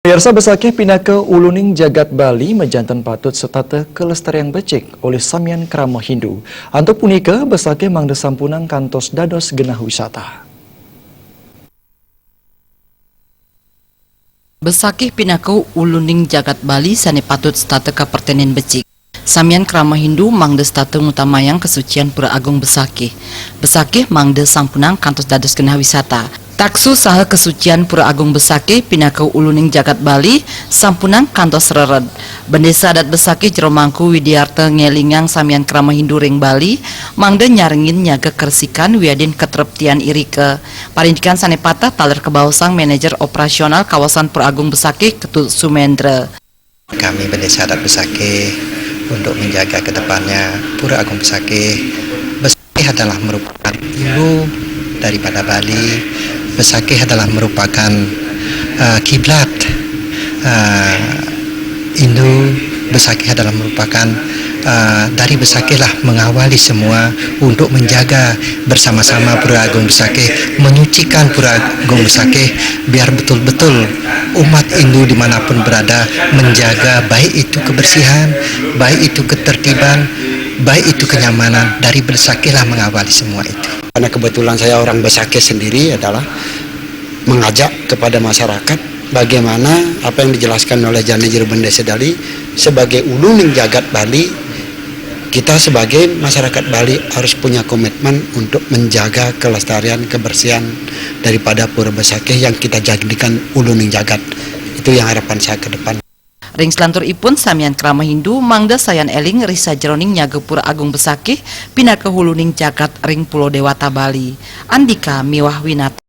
Pemirsa besakeh pinaka uluning jagat Bali mejantan patut setata kelestarian becik oleh Samian Krama Hindu. Untuk punika besakeh mangda sampunang kantos dados genah wisata. Besakeh pinaka uluning jagat Bali sane patut setata kapertenen becik. Samian Krama Hindu mangda setata ngutamayang kesucian Pura Agung Besakeh. Besakeh mangda sampunang kantos dados genah wisata. Taksu saha kesucian Pura Agung Besakeh pinaka uluning jagat Bali sampunang kantos rered. Bendesa adat Besakeh Jero Mangku Widiarta ngelingang Samian Krama Hindu ring Bali mangda nyarengin nyaga kersikan wiadin ketreptian irike. Parindikan sanepata taler kebausang manajer operasional kawasan Pura Agung Besakeh Ketut Sumendra. Kami Bendesa adat Besakeh untuk menjaga ke depannya Pura Agung Besakeh. Besakeh adalah merupakan ibu daripada Bali. Besakeh adalah merupakan kiblat Hindu. Besakeh adalah merupakan dari Besakeh lah mengawali semua untuk menjaga bersama-sama Pura Agung Besakeh, menyucikan Pura Agung Besakeh biar betul-betul umat Hindu dimanapun berada menjaga baik itu kebersihan, baik itu ketertiban, baik itu kenyamanan. Dari Besakeh lah mengawali semua itu. Karena kebetulan saya orang Besakeh sendiri adalah mengajak kepada masyarakat bagaimana apa yang dijelaskan oleh Jani Bendesa Dali sebagai uluning jagat Bali. Kita sebagai masyarakat Bali harus punya komitmen untuk menjaga kelestarian kebersihan daripada Pura Besakeh yang kita jadikan uluning jagat. Itu yang harapan saya ke depan. Ring selantur ipun Samian Krama Hindu mangda sayan eling risa jeroning nyaga Pura Agung Besakeh pinaka huluning jagat ring Pulau Dewata Bali. Andika Miwah Winata.